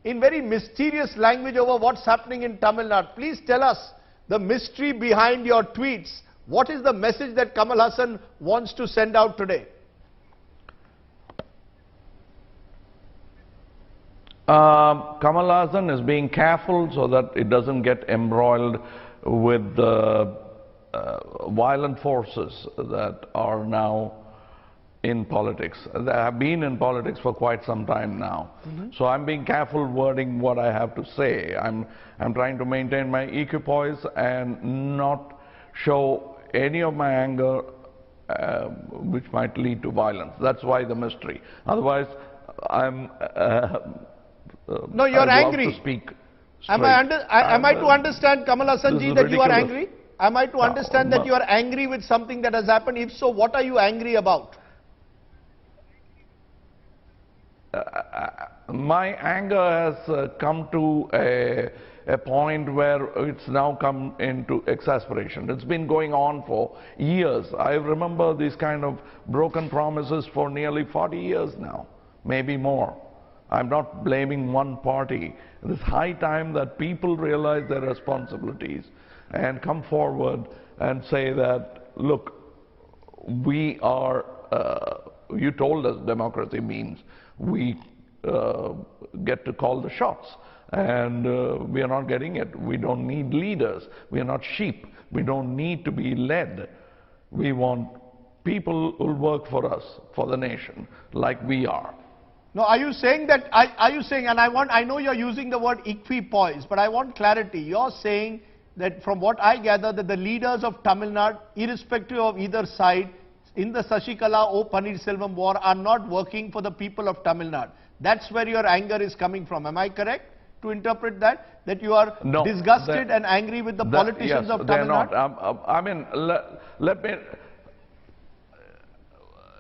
in very mysterious language over what's happening in Tamil Nadu. Please tell us the mystery behind your tweets. What is the message that Kamal Hassan wants to send out today? Kamal Hassan is being careful so that it doesn't get embroiled with the violent forces that are now in politics. They have been in politics for quite some time now. So I'm being careful wording what I have to say. I'm trying to maintain my equipoise and not show any of my anger which might lead to violence. That's why the mystery. Otherwise, I'm no, you're angry. To speak am I to understand, Kamal Hassan ji, that you are angry? Am I to understand that you are angry with something that has happened? If so, what are you angry about? My anger has come to a point where it's now come into exasperation. It's been going on for years. I remember these kind of broken promises for nearly 40 years now, maybe more. I'm not blaming one party. It's high time that people realize their responsibilities and come forward and say that, look, we are, you told us democracy means we get to call the shots, and we are not getting it. We don't need leaders. We are not sheep. We don't need to be led. We want people who will work for us, for the nation, like we are. No, are you saying that, are you saying, and I know you're using the word equipoise, but I want clarity. You're saying that from what I gather, that the leaders of Tamil Nadu, irrespective of either side, in the Sashikala or Paneerselvam war, are not working for the people of Tamil Nadu. That's where your anger is coming from. Am I correct to interpret that? That you are disgusted and angry with the politicians of Tamil Nadu? Not. I mean, let me...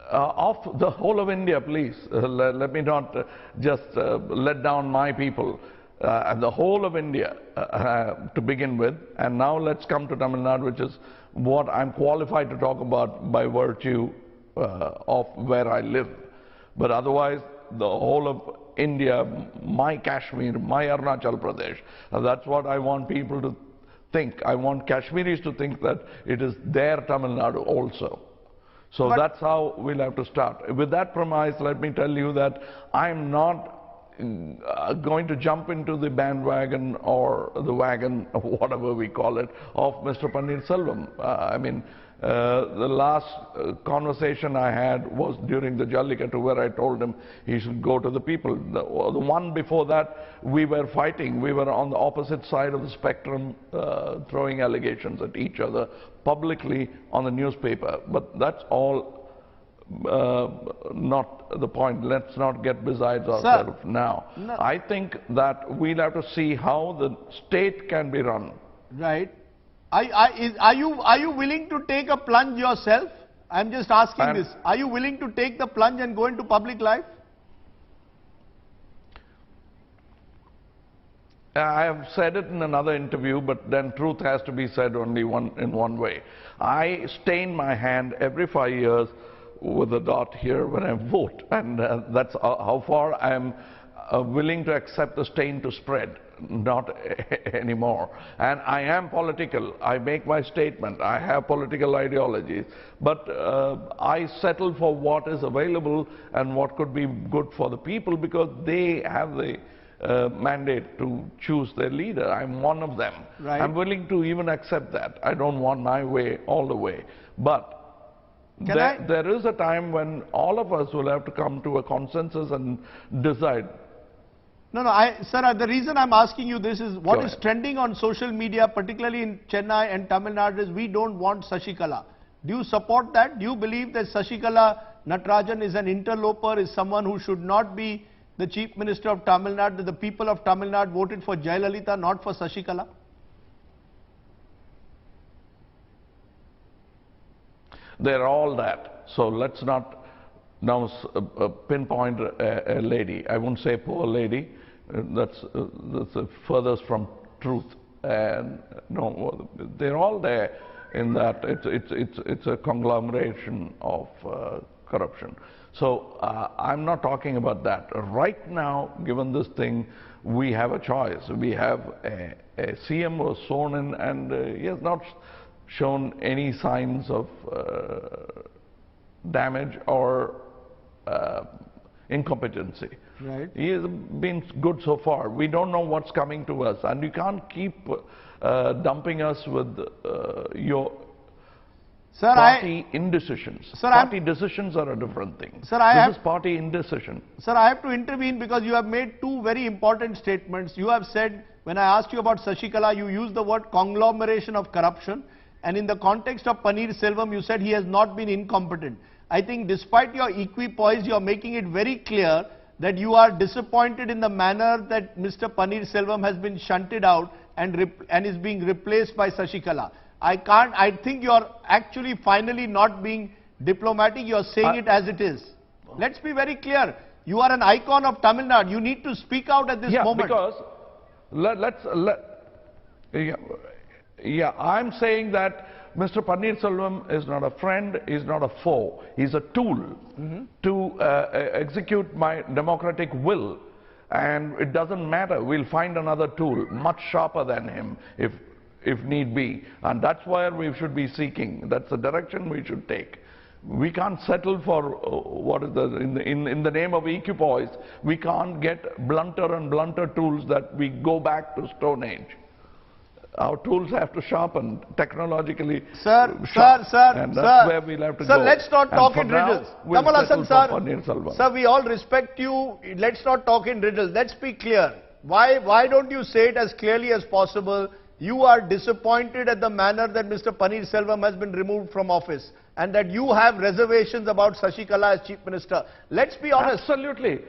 of the whole of India, please, let me not just let down my people. The whole of India to begin with, and now let's come to Tamil Nadu, which is what I'm qualified to talk about by virtue of where I live. But otherwise, the whole of India, my Kashmir, my Arunachal Pradesh, that's what I want people to think. I want Kashmiris to think that it is their Tamil Nadu also. So that's how we'll have to start. With that premise, let me tell you that I'm not going to jump into the bandwagon or the wagon, or whatever we call it, of Mr. Paneerselvam. I mean, the last conversation I had was during the Jallikattu, where I told him he should go to the people. The one before that, we were fighting. We were on the opposite side of the spectrum, throwing allegations at each other publicly on the newspaper. But that's all not the point. Let's not get besides ourselves now. No. I think that we'll have to see how the state can be run. Right. Are you willing to take a plunge yourself? I'm just asking this. Are you willing to take the plunge and go into public life? I have said it in another interview, but then truth has to be said only in one way. I stain my hand every 5 years with a dot here when I vote, and that's how far I am willing to accept the stain to spread, not anymore. And I am political. I make my statement. I have political ideologies, but I settle for what is available and what could be good for the people, because they have the mandate to choose their leader. I'm one of them. Right. I'm willing to even accept that. I don't want my way all the way. But there is a time when all of us will have to come to a consensus and decide. No, sir, the reason I'm asking you this is what is trending on social media, particularly in Chennai and Tamil Nadu, is we don't want Sashikala. Do you support that? Do you believe that Sashikala Natarajan is an interloper, is someone who should not be the Chief Minister of Tamil Nadu, that the people of Tamil Nadu voted for Jayalalitha, not for Sashikala? They're all that. So let's not now pinpoint a lady. I won't say poor lady. That's the furthest from truth. And no, they're all there in that. It's a conglomeration of corruption. So I'm not talking about that. Right now, given this thing, we have a choice. We have a CM who was sworn in, and he has not shown any signs of damage or incompetency. Right. He has been good so far. We don't know what's coming to us, and you can't keep dumping us with your party indecisions. Party decisions are a different thing. Sir, this is party indecision. Sir, I have to intervene because you have made two very important statements. You have said, when I asked you about Sashikala, you used the word conglomeration of corruption, and in the context of Paneer Selvam, you said he has not been incompetent. I think despite your equipoise, you are making it very clear that you are disappointed in the manner that Mr. Paneer Selvam has been shunted out and is being replaced by Sashikala. I think you are actually finally not being diplomatic, you are saying it as it is. Let's be very clear. You are an icon of Tamil Nadu. You need to speak out at this moment. Because I'm saying that Mr. Paneer Selvam is not a friend, is not a foe. He's a tool to execute my democratic will. And it doesn't matter. We'll find another tool much sharper than him if need be. And that's where we should be seeking. That's the direction we should take. We can't settle for what is in the name of equipoise. We can't get blunter and blunter tools that we go back to Stone Age. Our tools have to sharpen technologically. Sir, and that's where we'll have to go. Sir, let's not talk in riddles. Kamal Hassan, sir, we all respect you. Let's not talk in riddles. Let's be clear. Why don't you say it as clearly as possible? You are disappointed at the manner that Mr. Paneer Selvam has been removed from office, and that you have reservations about Sashikala as Chief Minister. Let's be honest. Absolutely.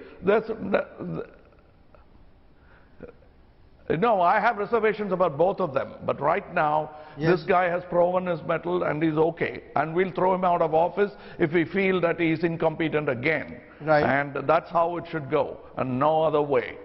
No, I have reservations about both of them. But right now, this guy has proven his mettle and he's okay. And we'll throw him out of office if we feel that he's incompetent again. Right. And that's how it should go, and no other way.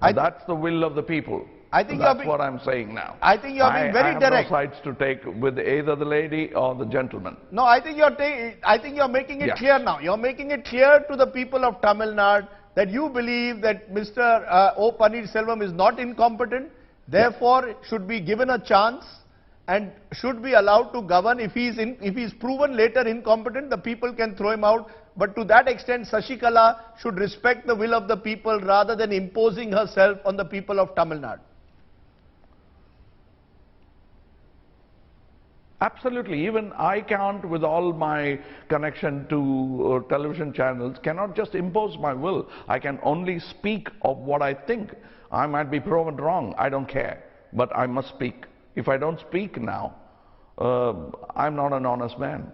That's the will of the people. I think that's what I'm saying now. I think you're being very direct. I have no sides to take with either the lady or the gentleman. No, I think you're making it clear now. You're making it clear to the people of Tamil Nadu that you believe that Mr. O. Paneer Selvam is not incompetent, therefore should be given a chance and should be allowed to govern. If he's proven later incompetent, the people can throw him out. But to that extent, Sashikala should respect the will of the people rather than imposing herself on the people of Tamil Nadu. Absolutely. Even I can't, with all my connection to television channels, cannot just impose my will. I can only speak of what I think. I might be proven wrong. I don't care. But I must speak. If I don't speak now, I'm not an honest man.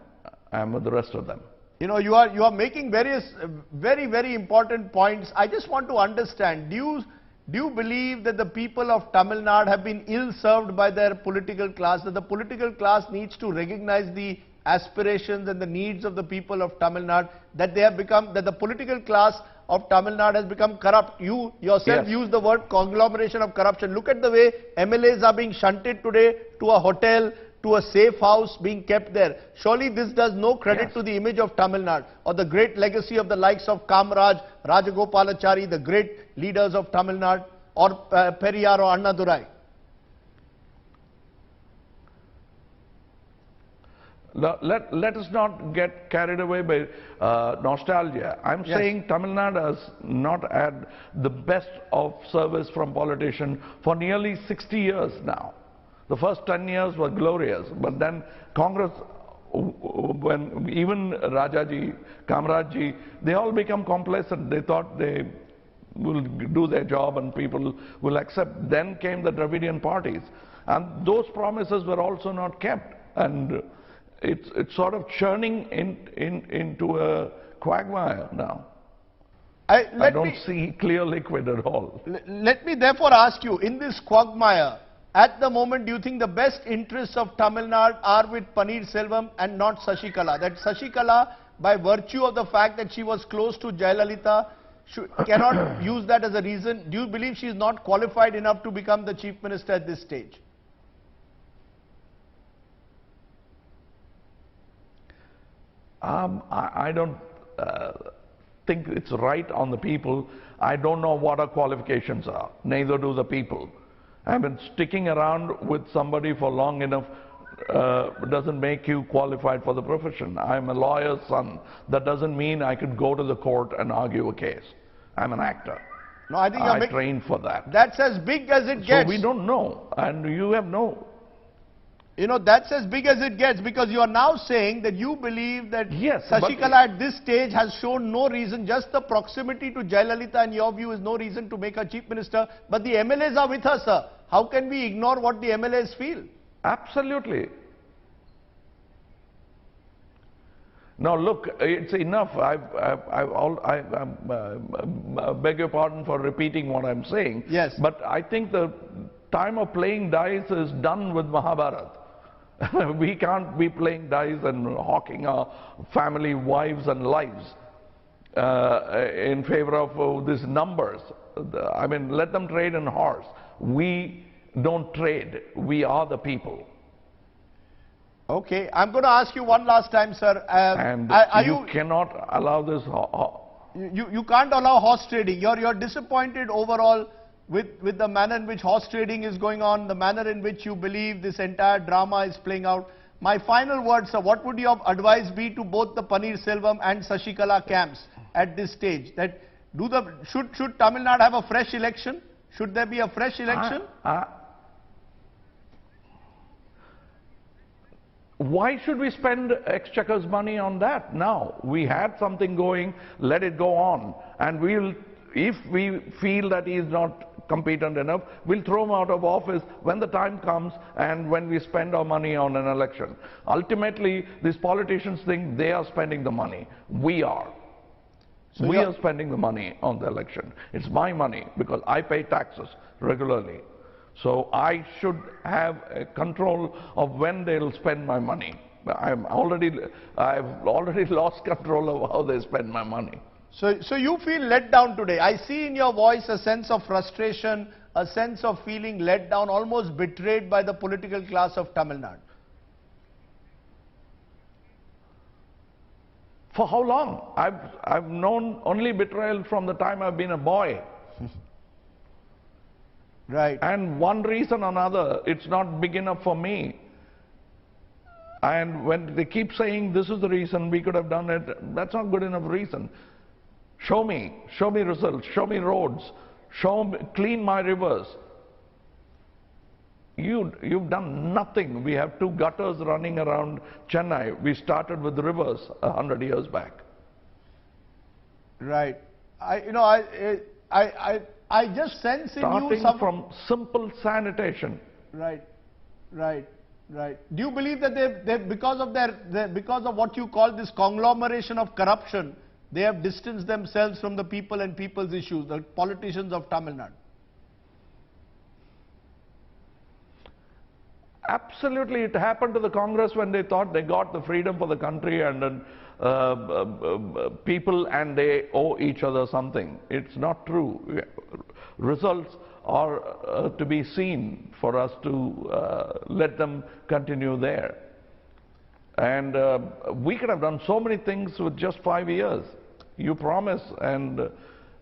I'm with the rest of them. You know, you are making various very important points. I just want to understand, do you believe that the people of Tamil Nadu have been ill-served by their political class, that the political class needs to recognize the aspirations and the needs of the people of Tamil Nadu, that the political class of Tamil Nadu has become corrupt? You yourself used the word conglomeration of corruption. Look at the way MLAs are being shunted today to a hotel, to a safe house being kept there. Surely this does no credit to the image of Tamil Nadu or the great legacy of the likes of Kamaraj, Rajagopalachari, the great leaders of Tamil Nadu, or Periyar or Annadurai. Let us not get carried away by nostalgia. I'm saying Tamil Nadu has not had the best of service from politicians for nearly 60 years now. The first 10 years were glorious, but then Congress, when even Rajaji, Kamarajji, they all become complacent. They thought they will do their job and people will accept. Then came the Dravidian parties, and those promises were also not kept. And it's sort of churning into a quagmire now. I don't see clear liquid at all. Let me therefore ask you, in this quagmire, at the moment, do you think the best interests of Tamil Nadu are with Paneer Selvam and not Sashikala? That Sashikala, by virtue of the fact that she was close to Jayalalitha, cannot use that as a reason. Do you believe she is not qualified enough to become the Chief Minister at this stage? I don't think it's right on the people. I don't know what our qualifications are. Neither do the people. I mean, sticking around with somebody for long enough doesn't make you qualified for the profession. I'm a lawyer's son. That doesn't mean I could go to the court and argue a case. I'm an actor. No, I think I trained for that. That's as big as it gets. So we don't know, and you have no. You know, that's as big as it gets, because you are now saying that you believe that Yes, Sashikala at this stage has shown no reason, just the proximity to Jayalalitha in your view is no reason to make her chief minister, but the MLAs are with her, sir. How can we ignore what the MLAs feel? Absolutely. Now look, it's enough. I beg your pardon for repeating what I'm saying. Yes. But I think the time of playing dice is done with Mahabharata. We can't be playing dice and hawking our family, wives and lives in favor of these numbers. I mean, let them trade in horse. We don't trade. We are the people. Okay, I'm going to ask you one last time, sir. And you cannot allow this. You can't allow horse trading. You're disappointed overall with the manner in which horse trading is going on, the manner in which you believe this entire drama is playing out. My final word, sir, what would your advice be to both the Paneer Selvam and Sashikala camps at this stage? That should Tamil Nadu have a fresh election? Should there be a fresh election? Why should we spend Exchequer's money on that now? We had something going, let it go on. And if we feel that he is not competent enough, we'll throw him out of office when the time comes and when we spend our money on an election. Ultimately, these politicians think they are spending the money. We are. So we are spending the money on the election. It's my money because I pay taxes regularly. So I should have control of when they'll spend my money. I've already lost control of how they spend my money. So you feel let down today. I see in your voice a sense of frustration, a sense of feeling let down, almost betrayed by the political class of Tamil Nadu. For how long? I've known only betrayal from the time I've been a boy. Right. And one reason or another, it's not big enough for me. And when they keep saying this is the reason we could have done it, that's not good enough reason. Show me results, show me roads, clean my rivers. You've done nothing. We have 2 gutters running around Chennai. We started with rivers 100 years back. Right. I just sense in you starting from simple sanitation. Right. Do you believe that because of what you call this conglomeration of corruption, they have distanced themselves from the people and people's issues, the politicians of Tamil Nadu? Absolutely, it happened to the Congress when they thought they got the freedom for the country and then people and they owe each other something. It's not true. Results are to be seen for us to let them continue there. And we could have done so many things with just 5 years. You promise, and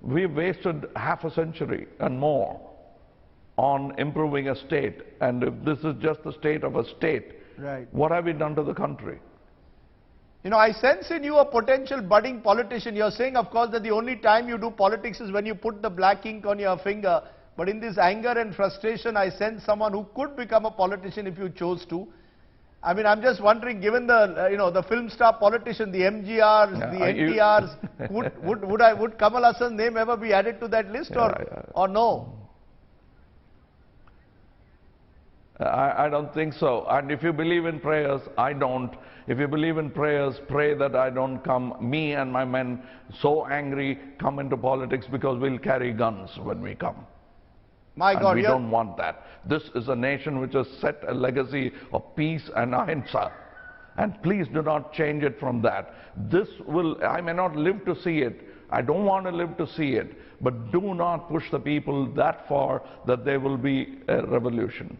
we've wasted half a century and more on improving a state. And if this is just the state of a state, right, what have we done to the country? You know, I sense in you a potential budding politician. You're saying, of course, that the only time you do politics is when you put the black ink on your finger. But in this anger and frustration, I sense someone who could become a politician if you chose to. I mean, I'm just wondering, given the, the film star politician, the MGRs, the NTRs, would Kamal Hassan's name ever be added to that list or no? I don't think so. And if you believe in prayers, I don't. If you believe in prayers, pray that I don't come, me and my men, so angry, come into politics because we'll carry guns when we come. My God, we don't want that. This is a nation which has set a legacy of peace and ahimsa. And please do not change it from that. I may not live to see it. I don't want to live to see it. But do not push the people that far that there will be a revolution.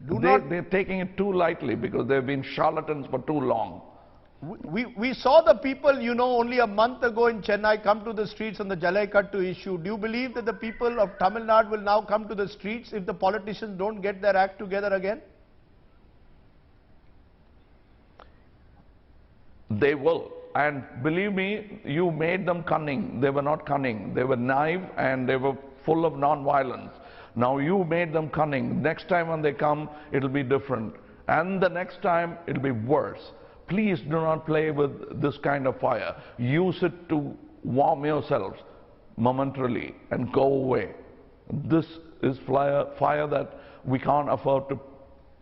They're taking it too lightly because they've been charlatans for too long. We saw the people, you know, only a month ago in Chennai come to the streets on the Jalaikattu issue. Do you believe that the people of Tamil Nadu will now come to the streets if the politicians don't get their act together again? They will. And believe me, you made them cunning. They were not cunning. They were naive and they were full of non-violence. Now you made them cunning. Next time when they come, it'll be different. And the next time, it'll be worse. Please do not play with this kind of fire. Use it to warm yourselves momentarily and go away. This is fire that we can't afford to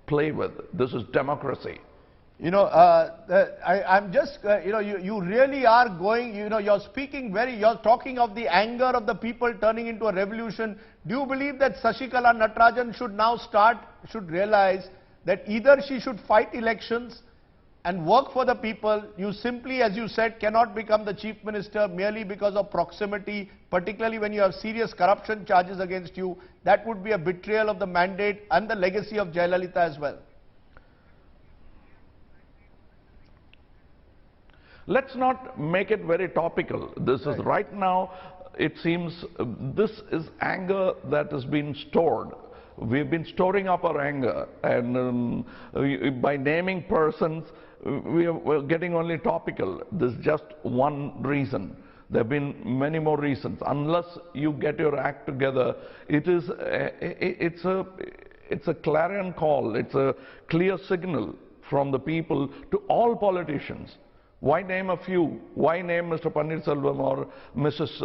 play with. This is democracy. You know, I'm just, you know, you really are going, you know, you're speaking you're talking of the anger of the people turning into a revolution. Do you believe that Sashikala Natarajan should realize that either she should fight elections and work for the people? You simply, as you said, cannot become the chief minister merely because of proximity, particularly when you have serious corruption charges against you. That would be a betrayal of the mandate and the legacy of Jayalalitha as well. Let's not make it very topical. This is right now, it seems, this is anger that has been stored. We've been storing up our anger, and by naming persons, we're getting only topical. This is just one reason. There have been many more reasons. Unless you get your act together, it's a clarion call. It's a clear signal from the people to all politicians. Why name a few? Why name Mr. Pannirselvam or Mrs.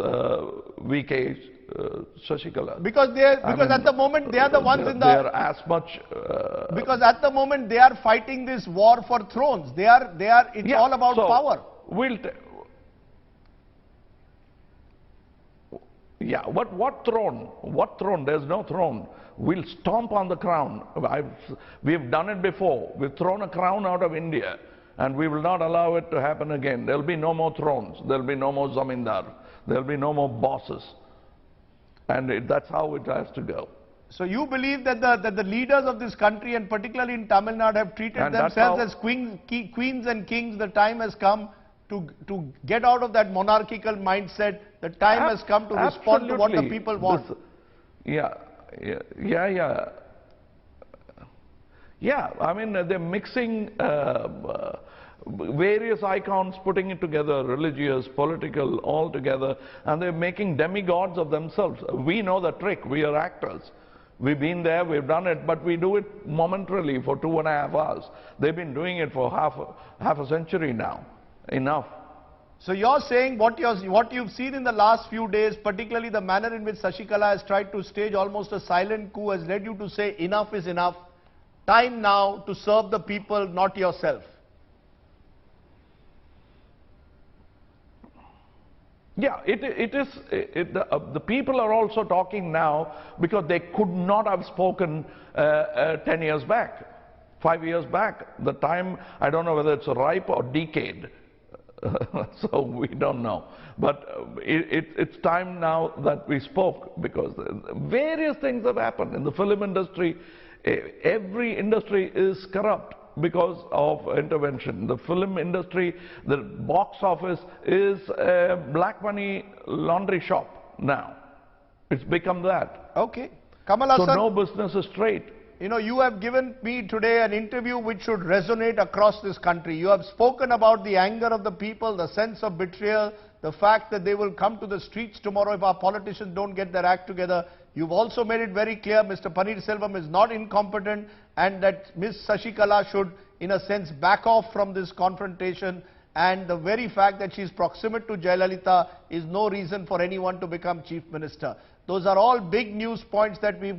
V.K. Shashikala? Because at the moment they are the ones in the... They are as much... because at the moment they are fighting this war for thrones. It's all about power. Yeah, what throne? What throne? There's no throne. We'll stomp on the crown. We've done it before. We've thrown a crown out of India. And we will not allow it to happen again. There will be no more thrones. There will be no more zamindar. There will be no more bosses. And that's how it has to go. So you believe that the leaders of this country, and particularly in Tamil Nadu, have treated themselves as queens and kings. The time has come to get out of that monarchical mindset. The time has come to respond to what the people want. Yeah, I mean, they're mixing various icons, putting it together, religious, political, all together, and they're making demigods of themselves. We know the trick. We are actors. We've been there, we've done it, but we do it momentarily for 2.5 hours. They've been doing it for half a century now. Enough. So you're saying what you've seen in the last few days, particularly the manner in which Sashikala has tried to stage almost a silent coup, has led you to say enough is enough. Time now to serve the people, not yourself. Yeah, the people are also talking now because they could not have spoken 10 years back, 5 years back. The time, I don't know whether it's ripe or decayed. So we don't know. But it's time now that we spoke, because various things have happened in the film industry. Every industry is corrupt because of intervention. The film industry, the box office is a black money laundry shop now. It's become that. Okay. Kamal Hassan, so no business is straight. You know, you have given me today an interview which should resonate across this country. You have spoken about the anger of the people, the sense of betrayal, the fact that they will come to the streets tomorrow if our politicians don't get their act together. You've also made it very clear Mr. Pannirselvam is not incompetent, and that Ms. Sashikala should, in a sense, back off from this confrontation. And the very fact that she is proximate to Jayalalitha is no reason for anyone to become chief minister. Those are all big news points that we've got.